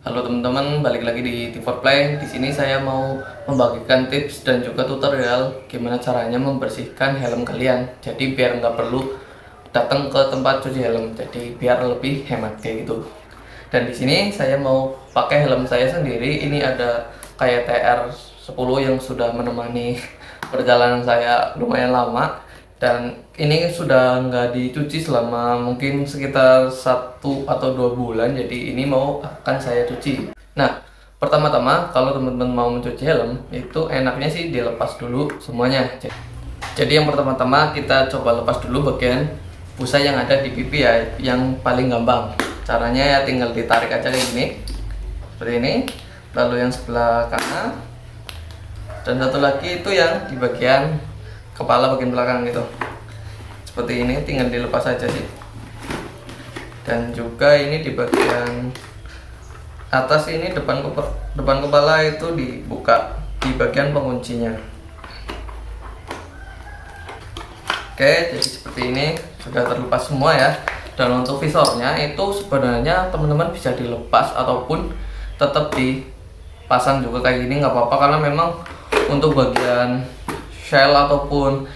Halo teman-teman, balik lagi di T4Play. Di sini saya mau membagikan tips dan juga tutorial gimana caranya membersihkan helm kalian. Jadi biar nggak perlu datang ke tempat cuci helm. Jadi biar lebih hemat kayak gitu. Dan di sini saya mau pakai helm saya sendiri. Ini ada kayak TR10 yang sudah menemani perjalanan saya lumayan lama. Dan ini sudah nggak dicuci selama mungkin sekitar 1 atau 2 bulan, jadi ini akan saya cuci. Nah, pertama-tama kalau teman-teman mau mencuci helm itu enaknya sih dilepas dulu semuanya. Jadi yang pertama-tama kita coba lepas dulu bagian busa yang ada di pipi ya, yang paling gampang. Caranya ya tinggal ditarik aja kayak gini, seperti ini. Lalu yang sebelah kanan, dan satu lagi itu yang di bagian kepala bagian belakang gitu, seperti ini, tinggal dilepas aja sih. Dan juga ini di bagian atas ini depan kepala itu dibuka di bagian penguncinya. Oke, jadi seperti ini sudah terlepas semua ya. Dan untuk visornya itu sebenarnya teman-teman bisa dilepas ataupun tetap dipasang juga kayak gini, nggak apa-apa, karena memang untuk bagian shell ataupun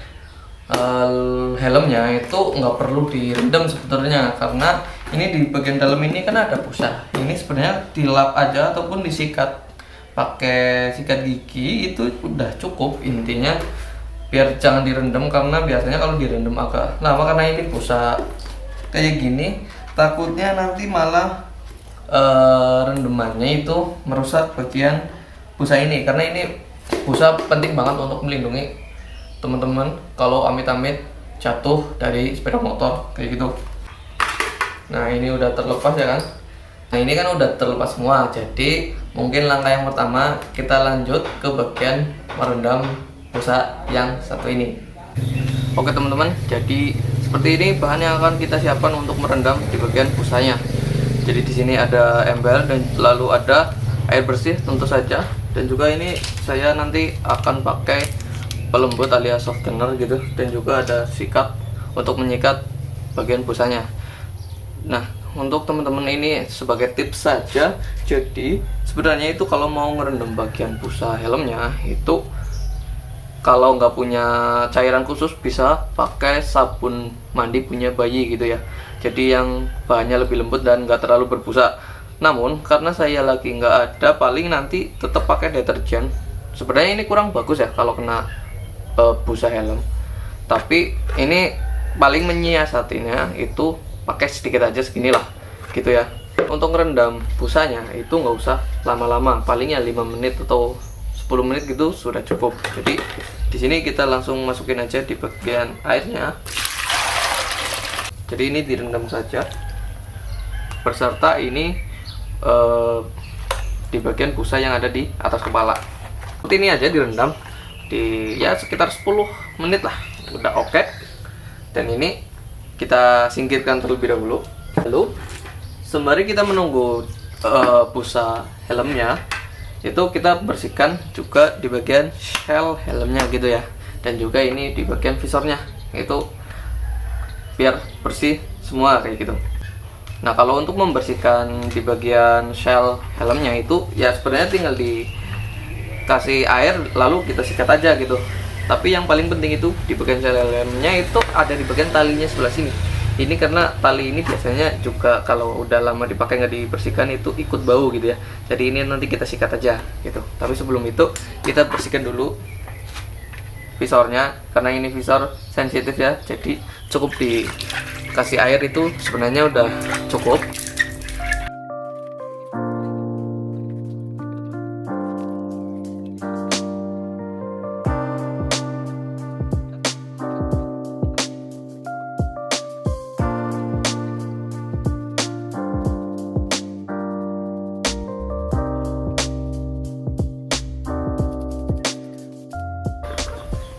helmnya itu nggak perlu direndam sebetulnya, karena ini di bagian dalam ini kan ada busa. Ini sebenarnya dilap aja ataupun disikat pakai sikat gigi itu udah cukup. Intinya biar jangan direndam, karena biasanya kalau direndam agak lama, karena ini busa kayak gini takutnya nanti malah rendemannya itu merusak bagian busa ini, karena ini busa penting banget untuk melindungi teman-teman kalau amit-amit jatuh dari sepeda motor kayak gitu. Nah, ini udah terlepas ya kan. Nah, ini kan udah terlepas semua. Jadi mungkin langkah yang pertama kita lanjut ke bagian merendam busa yang satu ini. Oke teman-teman, jadi seperti ini bahan yang akan kita siapkan untuk merendam di bagian busanya. Jadi di sini ada ember dan lalu ada air bersih tentu saja, dan juga ini saya nanti akan pakai pelembut alias softener gitu, dan juga ada sikat untuk menyikat bagian busanya. Nah, untuk teman-teman ini sebagai tips saja. Jadi sebenarnya itu kalau mau ngerendam bagian busa helmnya itu, kalau nggak punya cairan khusus bisa pakai sabun mandi punya bayi gitu ya. Jadi yang bahannya lebih lembut dan nggak terlalu berbusa. Namun karena saya lagi nggak ada, paling nanti tetap pakai deterjen. Sebenarnya ini kurang bagus ya kalau kena busa helm, tapi ini paling menyiasatinya itu pakai sedikit aja, seginilah gitu ya. Untuk ngerendam busanya itu nggak usah lama-lama, palingnya 5 menit atau 10 menit gitu sudah cukup. Jadi di sini kita langsung masukin aja di bagian airnya. Jadi ini direndam saja berserta ini di bagian busa yang ada di atas kepala. Seperti ini aja direndam di ya sekitar 10 menit lah, udah oke. Dan ini kita singkirkan terlebih dahulu. Lalu sembari kita menunggu busa helmnya itu, kita bersihkan juga di bagian shell helmnya gitu ya, dan juga ini di bagian visornya itu biar bersih semua kayak gitu. Nah, kalau untuk membersihkan di bagian shell helmnya itu ya sebenarnya tinggal dikasih air lalu kita sikat aja gitu. Tapi yang paling penting itu di bagian shell helmnya itu ada di bagian talinya sebelah sini. Ini karena tali ini biasanya juga kalau udah lama dipakai nggak dibersihkan itu ikut bau gitu ya. Jadi ini nanti kita sikat aja gitu. Tapi sebelum itu kita bersihkan dulu visornya, karena ini visor sensitif ya. Jadi cukup dikasih air itu sebenarnya udah cukup.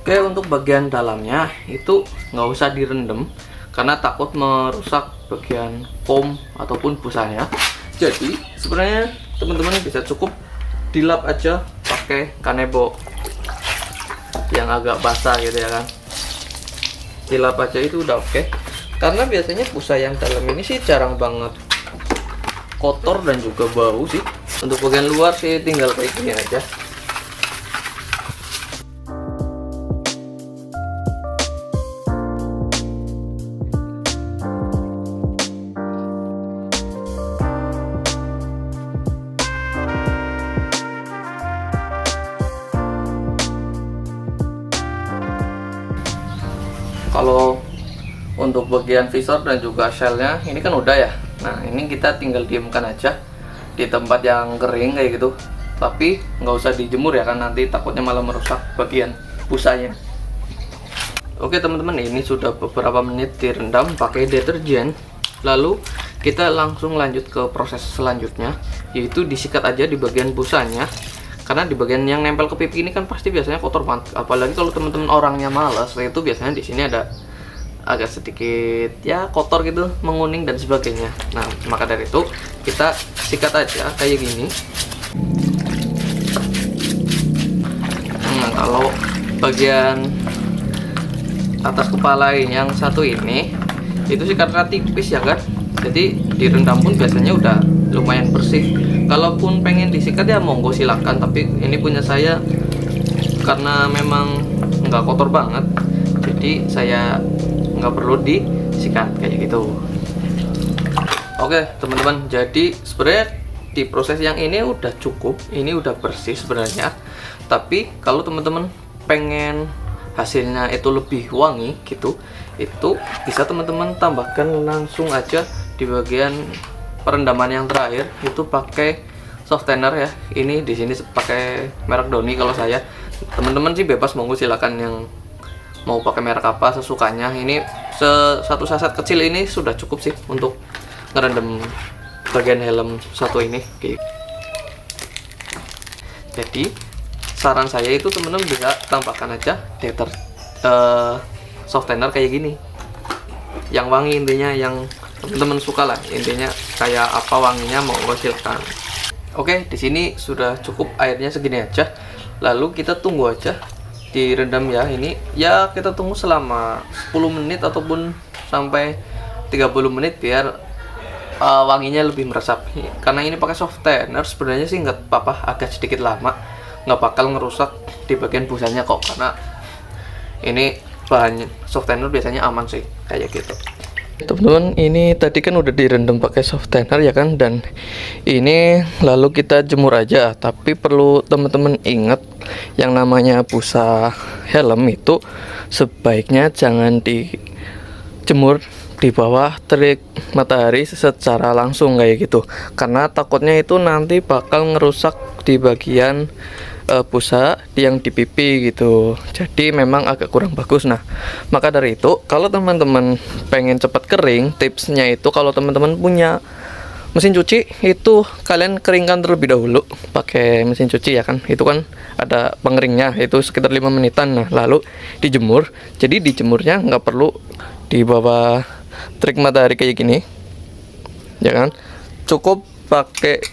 Oke, untuk bagian dalamnya itu nggak usah direndam karena takut merusak bagian foam ataupun busanya. Jadi sebenarnya teman-teman bisa cukup dilap aja pakai kanebo yang agak basah gitu ya kan. Dilap aja itu udah oke. Karena biasanya busa yang dalam ini sih jarang banget kotor dan juga bau sih. Untuk bagian luar sih tinggal kayak gini aja. Kalau untuk bagian visor dan juga shellnya ini kan udah ya. Nah ini kita tinggal diamkan aja di tempat yang kering kayak gitu. Tapi nggak usah dijemur ya kan, nanti takutnya malah merusak bagian busanya. Oke teman-teman, ini sudah beberapa menit direndam pakai deterjen. Lalu kita langsung lanjut ke proses selanjutnya, yaitu disikat aja di bagian busanya. Karena di bagian yang nempel ke pipi ini kan pasti biasanya kotor banget. Apalagi kalau teman-teman orangnya malas, itu biasanya di sini ada agak sedikit ya kotor gitu, menguning dan sebagainya. Nah, maka dari itu kita sikat aja kayak gini. Nah, kalau bagian atas kepala ini yang satu ini itu sikatnya tipis ya kan. Jadi direndam pun biasanya udah lumayan bersih. Kalaupun pengen disikat ya monggo silakan, tapi ini punya saya karena memang nggak kotor banget, jadi saya nggak perlu disikat kayak gitu. Oke teman-teman, jadi sebenarnya di proses yang ini udah cukup, ini udah bersih sebenarnya. Tapi kalau teman-teman pengen hasilnya itu lebih wangi gitu, itu bisa teman-teman tambahkan langsung aja di bagian perendaman yang terakhir, itu pakai softener ya. Ini di sini pakai merek Downy. Kalau saya, teman-teman sih bebas, monggo silakan yang mau pakai merek apa sesukanya. Ini satu saset kecil ini sudah cukup sih untuk ngerendam bagian helm satu ini. Oke. Jadi saran saya itu teman-teman bisa tambahkan aja softener kayak gini, yang wangi intinya, yang teman-teman suka lah intinya kayak apa wanginya, mau silakan. Oke, di sini sudah cukup airnya segini aja. Lalu kita tunggu aja direndam ya. Ini ya kita tunggu selama 10 menit ataupun sampai 30 menit biar wanginya lebih meresap. Karena ini pakai softener sebenarnya sih nggak apa-apa, agak sedikit lama, nggak bakal ngerusak di bagian busanya kok, karena ini bahan softener biasanya aman sih kayak gitu. Teman-teman, ini tadi kan udah direndam pakai softener ya kan, dan ini lalu kita jemur aja. Tapi perlu teman-teman ingat, yang namanya busa helm itu sebaiknya jangan dijemur di bawah terik matahari secara langsung kayak gitu, karena takutnya itu nanti bakal ngerusak di bagian busa yang di pipi gitu. Jadi memang agak kurang bagus. Nah, maka dari itu kalau teman-teman pengen cepat kering, tipsnya itu kalau teman-teman punya mesin cuci, itu kalian keringkan terlebih dahulu pakai mesin cuci ya kan. Itu kan ada pengeringnya, itu sekitar 5 menitan. Nah, lalu dijemur. Jadi dijemurnya nggak perlu di bawah terik matahari kayak gini ya kan. Cukup pakai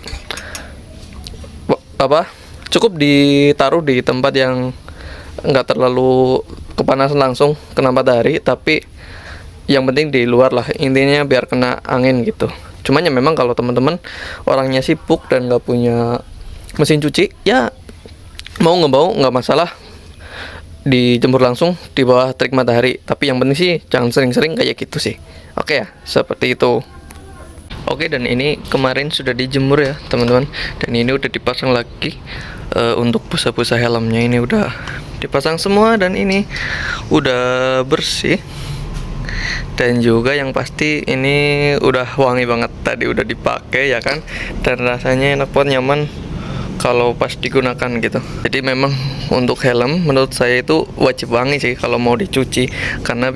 cukup ditaruh di tempat yang nggak terlalu kepanasan langsung kena matahari, tapi yang penting di luar lah, intinya biar kena angin gitu. Cuman ya memang kalau teman-teman orangnya sibuk dan nggak punya mesin cuci, ya mau nggak masalah dijemur langsung di bawah terik matahari. Tapi yang penting sih jangan sering-sering kayak gitu sih. Oke ya, seperti itu. Oke, dan ini kemarin sudah dijemur ya teman-teman, dan ini udah dipasang lagi. Untuk busa-busa helmnya ini udah dipasang semua, dan ini udah bersih. Dan juga yang pasti ini udah wangi banget, tadi udah dipakai ya kan, dan rasanya enak banget, nyaman kalau pas digunakan gitu. Jadi memang untuk helm menurut saya itu wajib wangi sih kalau mau dicuci, karena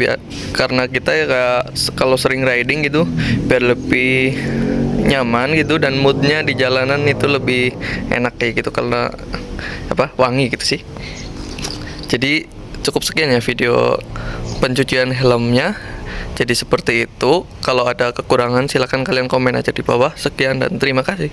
kita ya kayak kalau sering riding gitu biar lebih nyaman gitu, dan moodnya di jalanan itu lebih enak kayak gitu karena wangi gitu sih. Jadi cukup sekian ya video pencucian helmnya. Jadi seperti itu. Kalau ada kekurangan silahkan kalian komen aja di bawah. Sekian dan terima kasih.